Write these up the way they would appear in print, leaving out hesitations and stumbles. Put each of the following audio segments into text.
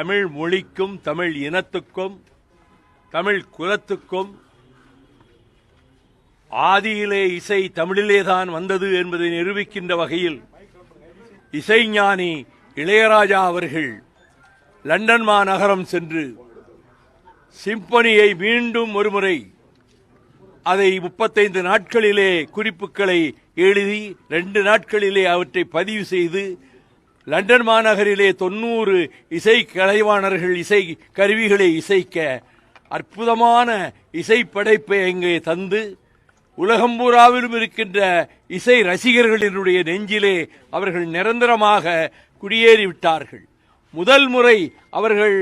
தமிழ் மொழிக்கும் தமிழ் இனத்துக்கும் தமிழ் குலத்துக்கும் ஆதியிலே இசை தமிழிலேதான் வந்தது என்பதை நிரூபிக்கின்ற வகையில் இசைஞானி இளையராஜா அவர்கள் லண்டன் மாநகரம் சென்று சிம்பனியை மீண்டும் ஒருமுறை அதை 35 நாட்களிலே குறிப்புகளை எழுதி 2 நாட்களிலே அவற்றை பதிவு செய்து லண்டன் மாநகரிலே 90 இசை கலைவாணர்கள் இசை கருவிகளை இசைக்க அற்புதமான இசை படைப்பை அங்கே தந்து உலகம் பூராவிலும் இருக்கின்ற இசை ரசிகர்களினுடைய நெஞ்சிலே அவர்கள் நிரந்தரமாக குடியேறிவிட்டார்கள். முதல் முறை அவர்கள்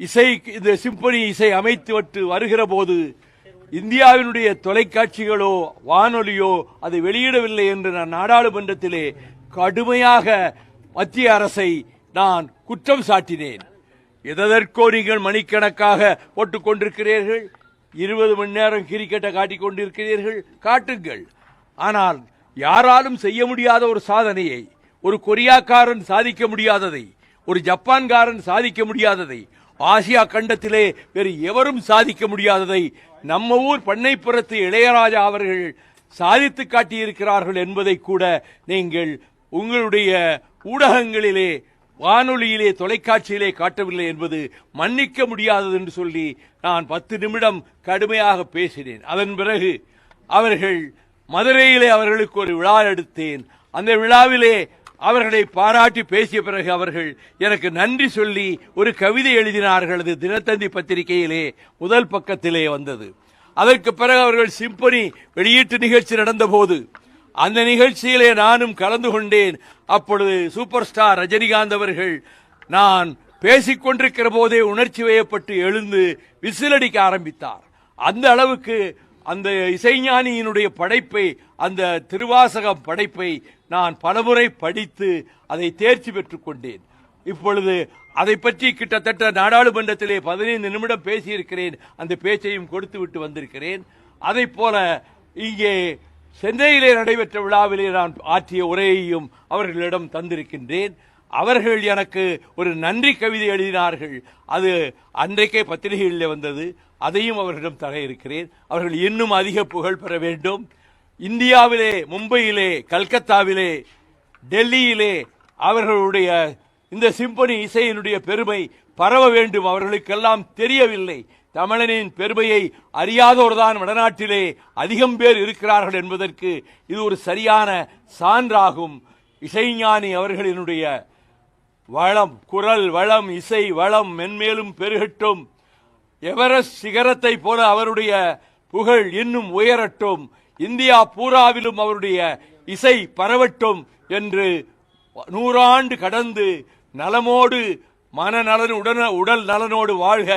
இசை இந்த சிம்பனி இசை அமைத்து வருகிற போது இந்தியாவினுடைய தொலைக்காட்சிகளோ வானொலியோ அதை வெளியிடவில்லை என்று நான் நாடாளுமன்றத்திலே கடுமையாக மத்திய அரசை நான் குற்றம் சாட்டினேன். எதற்கோ நீங்கள் மணிக்கணக்காக போட்டுக் கொண்டிருக்கிறீர்கள், 20 மணி நேரம் கிரிக்கெட்டை காட்டிக் கொண்டிருக்கிறீர்கள், காட்டுங்கள். ஆனால் யாராலும் செய்ய முடியாத ஒரு சாதனையை, ஒரு கொரியாக்காரன் சாதிக்க முடியாததை, ஒரு ஜப்பான்காரன் சாதிக்க முடியாததை, ஆசியா கண்டத்திலே வேறு எவரும் சாதிக்க முடியாததை நம்ம ஊர் பண்ணைப்புறத்து இளையராஜா அவர்கள் சாதித்து காட்டியிருக்கிறார்கள் என்பதை கூட நீங்கள் உங்களுடைய ஊடகங்களிலே வானொலியிலே தொலைக்காட்சியிலே காட்டவில்லை என்பது மன்னிக்க முடியாதது என்று சொல்லி நான் 10 நிமிடம் கடுமையாக பேசினேன். அதன் பிறகு அவர்கள் மதுரையிலே அவர்களுக்கு ஒரு விழா எடுத்தேன். அந்த விழாவிலே அவர்களை பாராட்டி பேசிய பிறகு அவர்கள் எனக்கு நன்றி சொல்லி ஒரு கவிதை எழுதினார்கள். அது தினத்தந்தி பத்திரிகையிலே முதல் பக்கத்திலே வந்தது. அதற்கு பிறகு அவர்கள் சிம்பனி வெளியீட்டு நிகழ்ச்சி நடந்தபோது அந்த நிகழ்ச்சியிலே நானும் கலந்து கொண்டேன். அப்பொழுது சூப்பர் ஸ்டார் ரஜினிகாந்த் அவர்கள் நான் பேசிக் கொண்டிருக்கிற போதே உணர்ச்சி வயப்பட்டு எழுந்து விசிலடிக்க ஆரம்பித்தார். அந்த அளவுக்கு அந்த இசைஞானியினுடைய படைப்பை, அந்த திருவாசகம் படைப்பை நான் பலமுறை படித்து அதை தேர்ச்சி பெற்றுக் கொண்டேன். இப்பொழுது அதை பற்றி கிட்டத்தட்ட நாடாளுமன்றத்திலே 15 நிமிடம் பேசியிருக்கிறேன். அந்த பேச்சையும் கொடுத்து விட்டு வந்திருக்கிறேன். அதை போல இங்கே சென்னையிலே நடைபெற்ற விழாவிலே நான் ஆற்றிய உரையையும் அவர்களிடம் தந்திருக்கின்றேன். அவர்கள் எனக்கு ஒரு நன்றி கவிதை எழுதினார்கள். அது அன்றைக்கே பத்திரிகைகளில் வந்தது. அதையும் அவர்களிடம் தர இருக்கிறேன். அவர்கள் இன்னும் அதிக புகழ் பெற வேண்டும். இந்தியாவிலே, மும்பையிலே, கல்கத்தாவிலே, டெல்லியிலே அவர்களுடைய இந்த சிம்பனி இசையினுடைய பெருமை பரவ வேண்டும். அவர்களுக்கெல்லாம் தெரியவில்லை. தமிழனின் பெருமையை அறியாதோர்தான் வடநாட்டிலே அதிகம் பேர் இருக்கிறார்கள் என்பதற்கு இது ஒரு சரியான சான்றாகும். இசைஞானி அவர்களினுடைய வளம், குரல் வளம், இசை வளம் மென்மேலும் பெருகட்டும். எவரெஸ்ட் சிகரத்தை போல அவருடைய புகழ் இன்னும் உயரட்டும். இந்தியா பூராவிலும் அவருடைய இசை பரவட்டும் என்று 100 ஆண்டு கடந்து நலமோடு மனநலன் உடல் நலனோடு வாழ்க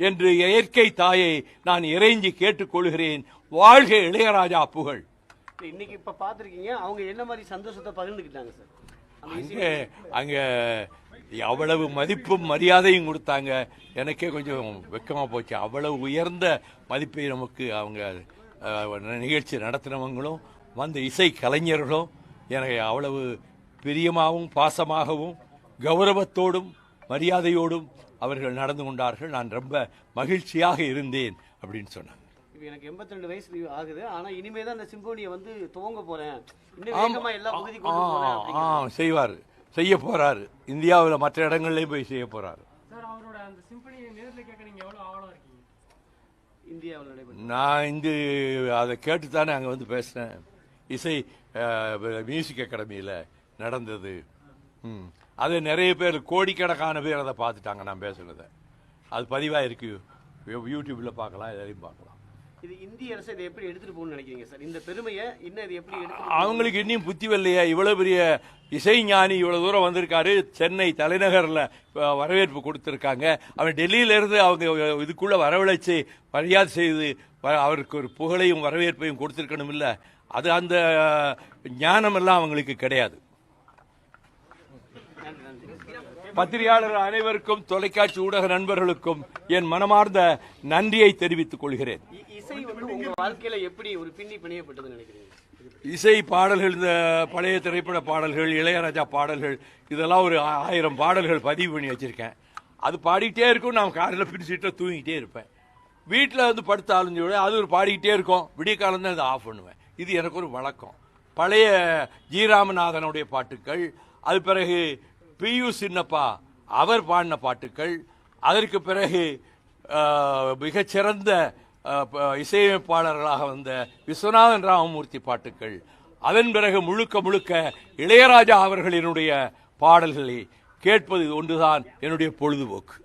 என்று இயற்கை தாயை நான் இறைஞ்சி கேட்டுக்கொள்கிறேன். வாழ்க இளையராஜா புகழ். இன்னைக்கு இப்ப பாத்திருக்கீங்க, அவங்க என்ன மாதிரி சந்தோஷத்தை பகிர்ந்துக்கிட்டாங்க சார்? அங்க அவ்வளவு மதிப்பும் மரியாதையும் கொடுத்தாங்க. எனக்கே கொஞ்சம் வெக்கமா போச்சு. அவ்வளவு உயர்ந்த மதிப்பை நமக்கு அவங்க நிகழ்ச்சி நடத்தினவங்களும் வந்த இசை கலைஞர்களும் எனக்கு அவ்வளவு பிரியமாகவும் பாசமாகவும் கௌரவத்தோடும் மரியாதையோடும் அவர்கள் நடந்து கொண்டார்கள். நான் ரொம்ப மகிழ்ச்சியாக இருந்தேன் அப்படின்னு சொன்னாங்க. எனக்கு 82 வயசு ஆகுது. ஆனா இனிமே தான் அந்த சிம்போனியை வந்து துவங்க போறேன், இன்னும் எல்லா பகுதிக்கும் செய்வார், செய்ய போறாரு. இந்தியாவில் மற்ற இடங்கள்லயும் போய் செய்ய போறாரு. நான் இங்கு அதை கேட்டுத்தானே அங்கே வந்து பேசினேன். இசை மியூசிக் அகாடமியில் நடந்தது. அது நிறைய பேர், கோடிக்கணக்கான பேர் அதை பார்த்துட்டாங்க நான் பேசுனதை. அது பதிவாக இருக்கு, யூடியூப்ல பார்க்கலாம், எதையும் பார்க்கலாம். இது இந்திய அரசு இதை எப்படி எடுத்துட்டு போகணும்னு நினைக்கிறீங்க சார்? இந்த பெருமையை இன்னும் இது எப்படி அவங்களுக்கு இன்னும் புத்தி வரலையா? இவ்வளவு பெரிய இசைஞானி இவ்வளவு தூரம் வந்திருக்காரு. சென்னை தலைநகரில் வரவேற்பு கொடுத்துருக்காங்க. அவன் டெல்லியிலிருந்து அவங்க இதுக்குள்ள வரவழைச்சு மரியாதை செய்து அவருக்கு ஒரு புகழையும் வரவேற்பையும் கொடுத்துருக்கணும் இல்லை? அது அந்த ஞானம் எல்லாம் அவங்களுக்கு கிடையாது. பத்திரிகையாளர் அனைவருக்கும், தொலைக்காட்சி ஊடக நண்பர்களுக்கும் என் மனமார்ந்த நன்றியை தெரிவித்துக் கொள்கிறேன். இசை வந்து உங்க வாழ்க்கையில எப்படி ஒரு பின்னி பிணையப்பட்டது நினைக்கிறீங்க? இசை பாடல்கள், இந்த பழைய திரைப்பட பாடல்கள், இளையராஜா பாடல்கள், இதெல்லாம் ஒரு 1000 பாடல்கள் பதிவு பண்ணி வச்சிருக்கேன். அது பாடிக்கிட்டே இருக்கும். நான் காரில் பிடிச்சிட்டு தூங்கிட்டே இருப்பேன். வீட்டில் வந்து படுத்தாலும் கூட அது ஒரு பாடிக்கிட்டே இருக்கும். விடிய காலம் தான் இதை ஆஃப் பண்ணுவேன். இது எனக்கு ஒரு வழக்கம். பழைய ஜி ராமநாதனுடைய பாட்டுக்கள், அது பிறகு பியு சின்னப்பா அவர் பாடின பாட்டுக்கள், அதற்கு பிறகு மிகச்சிறந்த இசையமைப்பாளர்களாக வந்த விஸ்வநாதன் ராமமூர்த்தி பாட்டுக்கள், அதன் பிறகு முழுக்க முழுக்க இளையராஜா அவர்களினுடைய பாடல்களை கேட்பது ஒன்றுதான் என்னுடைய பொழுதுபோக்கு.